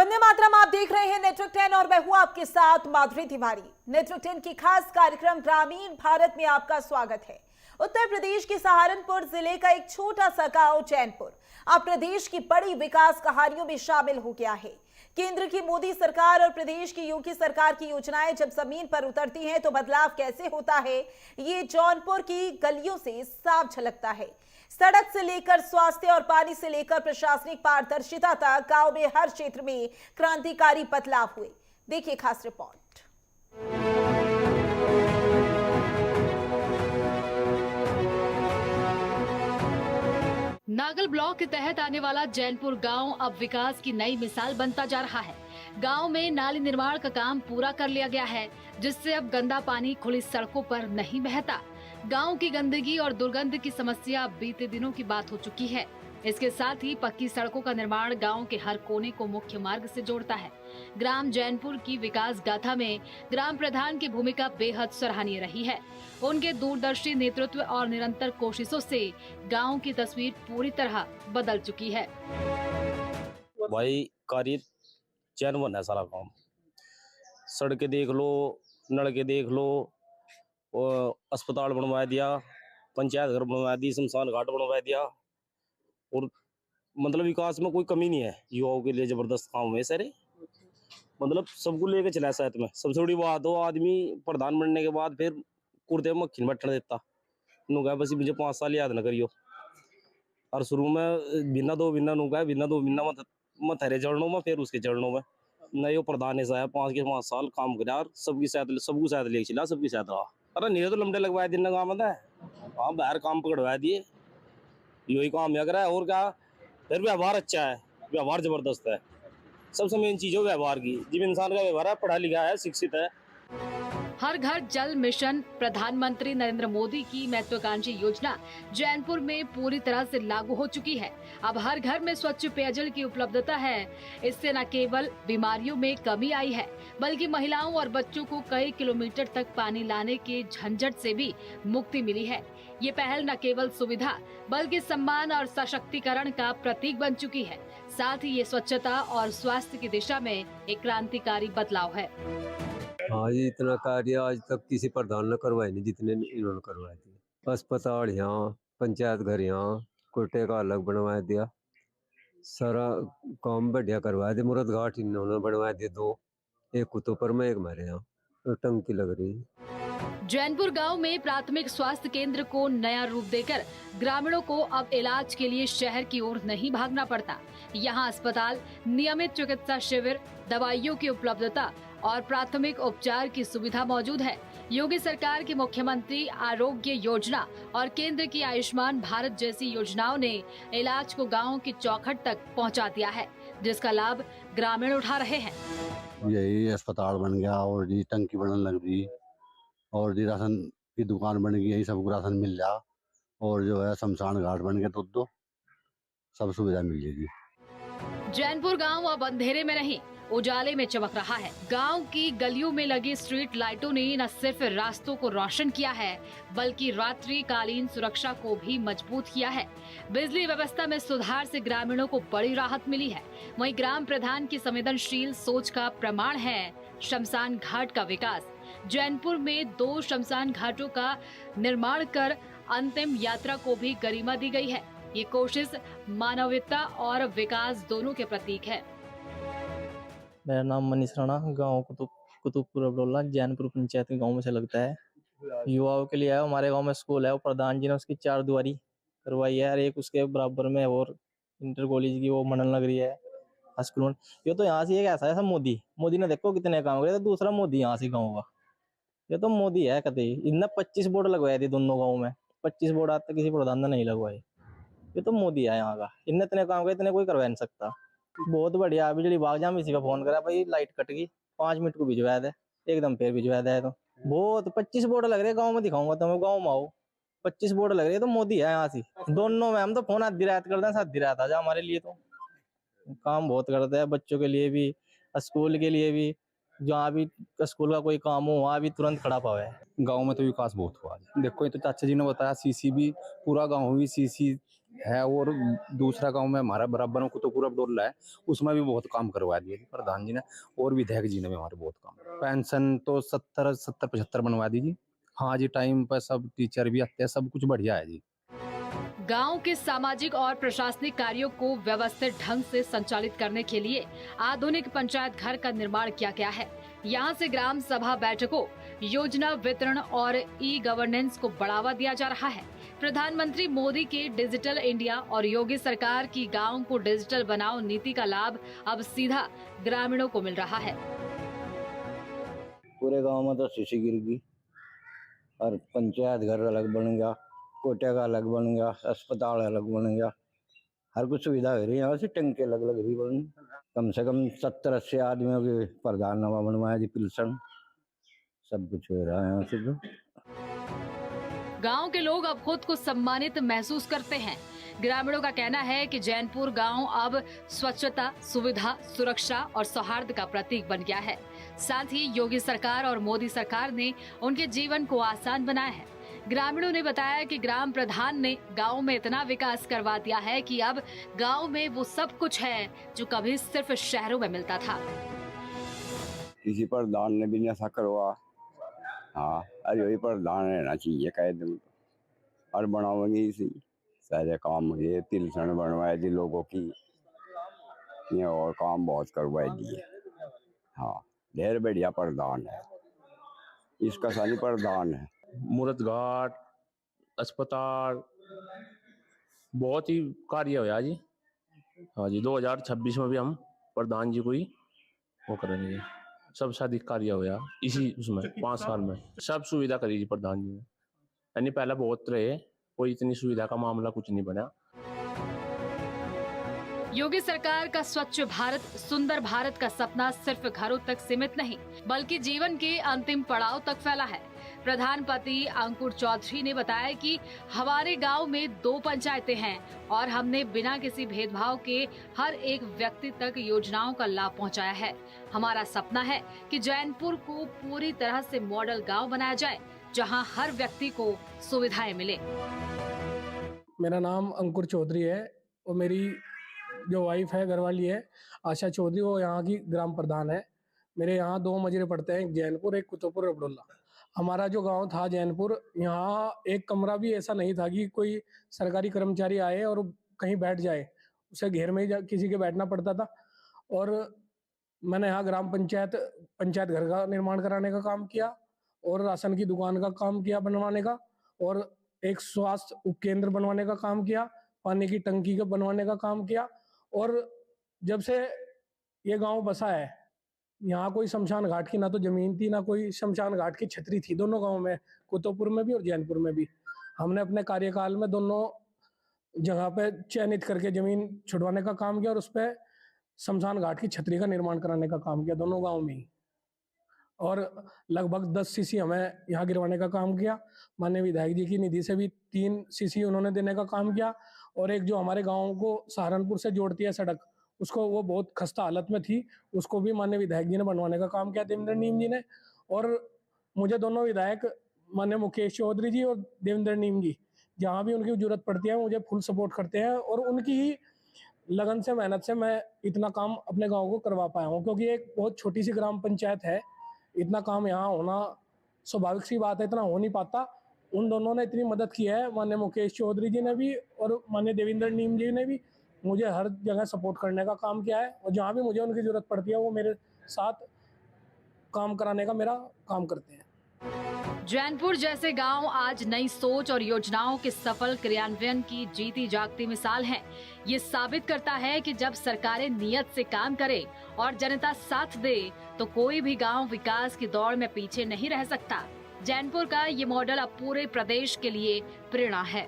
वंदे मातरम आप देख रहे हैं नेटवर्क 10 और मैं हूं आपके साथ माधुरी तिवारी। नेटवर्क 10 की खास कार्यक्रम ग्रामीण भारत में आपका स्वागत है। उत्तर प्रदेश के सहारनपुर जिले का एक छोटा सा गांव चैनपुर अब प्रदेश की बड़ी विकास कहानियों में शामिल हो गया है। केंद्र की मोदी सरकार और प्रदेश की योगी सरकार की योजनाएं जब जमीन पर उतरती हैं तो बदलाव कैसे होता है, ये जौनपुर की गलियों से साफ झलकता है। सड़क से लेकर स्वास्थ्य और पानी से लेकर प्रशासनिक पारदर्शिता तक गांव में हर क्षेत्र में क्रांतिकारी बदलाव हुए। देखिए खास रिपोर्ट। नागल ब्लॉक के तहत आने वाला जैनपुर गांव अब विकास की नई मिसाल बनता जा रहा है। गांव में नाली निर्माण का काम पूरा कर लिया गया है, जिससे अब गंदा पानी खुली सड़कों पर नहीं बहता। गांव की गंदगी और दुर्गंध की समस्या अब बीते दिनों की बात हो चुकी है। इसके साथ ही पक्की सड़कों का निर्माण गांव के हर कोने को मुख्य मार्ग से जोड़ता है। ग्राम जैनपुर की विकास गाथा में ग्राम प्रधान की भूमिका बेहद सराहनीय रही है। उनके दूरदर्शी नेतृत्व और निरंतर कोशिशों से गांव की तस्वीर पूरी तरह बदल चुकी है। भाई कार्य चैनवन है सारा काम। सड़कें देख लो, नलके देख लो, और अस्पताल बनवा दिया, पंचायत घर बनवा दी, शमशान घाट बनवा दिया, और मतलब विकास में कोई कमी नहीं है। युवाओं के लिए जबरदस्त काम है सारे, मतलब सबको लेके चला साथ में। सबसे बड़ी बात हो, आदमी प्रधान बनने के बाद फिर कुर्ते में मक्खी बैठने देता नुका, बस मुझे 5 साल याद न करियो। और शुरू में बिना दो बिना मत हरे चरणों में, फिर उसके चरणों में नहीं वो प्रधान ऐसा है 5 के 5 साल काम करा और सबको साथ ले चला, सबकी साथ रहा। अरे नहीं तो लंबे लगवाए दिन काम है, हाँ बाहर काम पकड़वा दिए, यही काम या करा है। और क्या, फिर व्यवहार अच्छा है, व्यवहार जबरदस्त है। सबसे मेन चीज हो व्यवहार की। जब इंसान का व्यवहार है, पढ़ा लिखा है, शिक्षित है। हर घर जल मिशन प्रधानमंत्री नरेंद्र मोदी की महत्वाकांक्षी योजना जैनपुर में पूरी तरह से लागू हो चुकी है। अब हर घर में स्वच्छ पेयजल की उपलब्धता है। इससे न केवल बीमारियों में कमी आई है, बल्कि महिलाओं और बच्चों को कई किलोमीटर तक पानी लाने के झंझट से भी मुक्ति मिली है। ये पहल न केवल सुविधा बल्कि सम्मान और सशक्तिकरण का प्रतीक बन चुकी है। साथ ही ये स्वच्छता और स्वास्थ्य की दिशा में एक क्रांतिकारी बदलाव है। हाँ जी, इतना कार्य आज तक किसी प्रधान ने करवाए नहीं जितने इन्होंने करवाए थे। अस्पताल यहाँ, पंचायत घर यहाँ, कोटे का अलग बनवा दिया, सारा काम बढ़िया करवाए थे। मुरद घाट इन्होंने बनवा दिए 2, एक कुतुपर में, एक मेरे यहाँ, और टंकी लग रही है। जैनपुर गांव में प्राथमिक स्वास्थ्य केंद्र को नया रूप देकर ग्रामीणों को अब इलाज के लिए शहर की ओर नहीं भागना पड़ता। यहां अस्पताल, नियमित चिकित्सा शिविर, दवाइयों की उपलब्धता और प्राथमिक उपचार की सुविधा मौजूद है। योगी सरकार की मुख्यमंत्री आरोग्य योजना और केंद्र की आयुष्मान भारत जैसी योजनाओं ने इलाज को गाँव की चौखट तक पहुँचा दिया है, जिसका लाभ ग्रामीण उठा रहे हैं। यही अस्पताल बन गया और जी टंकी बनने लग गई और जी राशन की दुकान बन गई, यही सबको राशन मिल जा, और जो है शमशान घाट बन गया, तो सब सुविधा मिल जाएगी। जैनपुर गांव अब अंधेरे में नहीं, उजाले में चमक रहा है। गांव की गलियों में लगी स्ट्रीट लाइटों ने न सिर्फ रास्तों को रोशन किया है, बल्कि रात्रिकालीन सुरक्षा को भी मजबूत किया है। बिजली व्यवस्था में सुधार से ग्रामीणों को बड़ी राहत मिली है। वहीं ग्राम प्रधान की संवेदनशील सोच का प्रमाण है शमशान घाट का विकास। जैनपुर में 2 शमशान घाटों का निर्माण कर अंतिम यात्रा को भी गरिमा दी गई है। ये कोशिश मानवता और विकास दोनों के प्रतीक है। मेरा नाम मनीष राणा, गाँव कुतुबपुर अबरोला, जैनपुर पंचायत के गांव में से लगता है। युवाओं के लिए है, हमारे गांव में स्कूल है, वो प्रधान जी ने उसकी 4 दुआरी करवाई है, और एक उसके बराबर में और इंटर कॉलेज की वो मनन लग रही है स्कूल। ये तो यहाँ से एक ऐसा है सब मोदी ने देखो कितने काम करे, तो दूसरा मोदी यहाँ से गाँव का, ये तो मोदी है कते। इनने 25 बोर्ड लगवाए थे दोनों गाँव में, 25 बोर्ड आज तक किसी प्रधान ने नहीं लगवाए। ये तो मोदी है यहाँ का, इनने इतने काम करे, इतने कोई करवा नहीं सकता। बहुत बढ़िया। बिजली भाग जा, इसी का फोन करा भाई लाइट कट गई, 5 मिनट को भिजवा दे, एकदम फिर भिजवा दे। तो बहुत 25 बोर्ड लग रहे गांव में, दिखाऊंगा तुम्हें, गांव में आओ, 25 बोर्ड लग रहे, तो मोदी है यहाँ से दोनों में। हम तो फोन आधी रात करते हैं, आधी रात आ जा, हमारे लिए तो काम बहुत करते हैं, बच्चों के लिए भी, स्कूल के लिए भी, जहाँ भी स्कूल का कोई काम हो वहाँ भी तुरंत खड़ा पावे है। गांव में तो विकास बहुत हुआ है। देखो ये तो चाचा जी ने बताया, सीसी भी पूरा गांव भी सीसी है। और दूसरा गांव में हमारा बराबर में कुतुबपुर अब्दुल्ला है, उसमें भी बहुत काम करवा दिए जी प्रधान जी ने, और विधायक जी ने भी हमारे बहुत काम। पेंशन तो 70-75 बनवा दी जी। हाँ जी, टाइम पर सब टीचर भी आते हैं, सब कुछ बढ़िया है जी। गांव के सामाजिक और प्रशासनिक कार्यों को व्यवस्थित ढंग से संचालित करने के लिए आधुनिक पंचायत घर का निर्माण किया गया है। यहां से ग्राम सभा बैठकों, योजना वितरण और ई गवर्नेंस को बढ़ावा दिया जा रहा है। प्रधानमंत्री मोदी के डिजिटल इंडिया और योगी सरकार की गांव को डिजिटल बनाओ नीति का लाभ अब सीधा ग्रामीणों को मिल रहा है। पूरे गांव में तो शीशी गिर गई और पंचायत घर अलग बन गया, कोटे का अलग बन गया, अस्पताल अलग बन गया, हर कुछ सुविधा हो रही है। यहाँ से टंकी अलग अलग भी बन, कम से कम 70-80 आदमियों की प्रधान नवा बनवाया जी, पिलसन सब कुछ हो रहा है यहाँ से। तो गांव के लोग अब खुद को सम्मानित महसूस करते हैं। ग्रामीणों का कहना है कि जैनपुर गांव अब स्वच्छता, सुविधा, सुरक्षा और सौहार्द का प्रतीक बन गया है। साथ ही योगी सरकार और मोदी सरकार ने उनके जीवन को आसान बनाया है। ग्रामीणों ने बताया कि ग्राम प्रधान ने गांव में इतना विकास करवा दिया है कि अब गांव में वो सब कुछ है जो कभी सिर्फ शहरों में मिलता था। किसी प्रधान ने भी ऐसा करवा, हाँ, अरे वही प्रधान रहना चाहिए कायदे, और बनाओगे इसी सारे काम हुए, तिलसन बनवाए दी लोगों की, ये और काम बहुत करवाए दिए। हाँ, ढेर बढ़िया प्रधान है, इसका सारी प्रधान है। मूर्त घाट, अस्पताल, बहुत ही कार्य हुआ जी। हाँ जी, 2026 में भी हम प्रधान जी को ही वो करेंगे। सबसे अधिक कार्य हुआ इसी उसमें 5 साल में, सब सुविधा करी जी प्रधान जी ने। यानी पहले बहुत रहे, कोई इतनी सुविधा का मामला कुछ नहीं बना। योगी सरकार का स्वच्छ भारत, सुंदर भारत का सपना सिर्फ घरों तक सीमित नहीं, बल्कि जीवन के अंतिम पड़ाव तक फैला है। प्रधानपति अंकुर चौधरी ने बताया कि हमारे गांव में 2 पंचायतें हैं और हमने बिना किसी भेदभाव के हर एक व्यक्ति तक योजनाओं का लाभ पहुंचाया है। हमारा सपना है कि जैनपुर को पूरी तरह से मॉडल गांव बनाया जाए, जहां हर व्यक्ति को सुविधाएं मिले। मेरा नाम अंकुर चौधरी है और मेरी जो वाइफ है, घरवाली है आशा चौधरी, वो यहाँ की ग्राम प्रधान है। मेरे यहाँ 2 मजरे पड़ते हैं, एक जैनपुर, एक कुतुबपुर अब्दुल्ला। हमारा जो गांव था जैनपुर, यहाँ एक कमरा भी ऐसा नहीं था कि कोई सरकारी कर्मचारी आए और कहीं बैठ जाए, उसे घेर में ही किसी के बैठना पड़ता था। और मैंने यहाँ ग्राम पंचायत घर का निर्माण कराने का काम किया और राशन की दुकान का काम किया बनवाने का, और एक स्वास्थ्य उपकेंद्र बनवाने का काम किया, पानी की टंकी का बनवाने का काम किया। और जब से ये गांव बसा है, यहाँ कोई शमशान घाट की ना तो जमीन थी, ना कोई शमशान घाट की छतरी थी। दोनों गांव में, कुतुबपुर में भी और जैनपुर में भी, हमने अपने कार्यकाल में दोनों जगह पे चयनित करके जमीन छुड़वाने का काम किया और उस पर शमशान घाट की छतरी का निर्माण कराने का काम किया दोनों गाँव में ही। और लगभग 10 सीसी हमें यहाँ गिरवाने का काम किया। माननीय विधायक जी की निधि से भी 3 सीसी उन्होंने देने का काम किया। और एक जो हमारे गांव को सहारनपुर से जोड़ती है सड़क, उसको वो बहुत खस्ता हालत में थी, उसको भी माननीय विधायक जी ने बनवाने का काम किया, देवेंद्र नीम जी ने। और मुझे दोनों विधायक माननीय मुकेश चौधरी जी और देवेंद्र नीम जी, जहाँ भी उनकी जरूरत पड़ती है मुझे फुल सपोर्ट करते हैं। और उनकी ही लगन से, मेहनत से मैं इतना काम अपने गाँव को करवा पाया हूँ, क्योंकि एक बहुत छोटी सी ग्राम पंचायत है, इतना काम यहाँ होना स्वाभाविक सी बात है, इतना हो नहीं पाता। उन दोनों ने इतनी मदद की है, माननीय मुकेश चौधरी जी ने भी और माननीय देवेंद्र नीम जी ने भी मुझे हर जगह सपोर्ट करने का काम किया है। और जहाँ भी मुझे उनकी ज़रूरत पड़ती है वो मेरे साथ काम कराने का मेरा काम करते हैं। जैनपुर जैसे गांव आज नई सोच और योजनाओं के सफल क्रियान्वयन की जीती जागती मिसाल है। ये साबित करता है कि जब सरकारें नियत से काम करे और जनता साथ दे तो कोई भी गांव विकास की दौड़ में पीछे नहीं रह सकता। जैनपुर का ये मॉडल अब पूरे प्रदेश के लिए प्रेरणा है।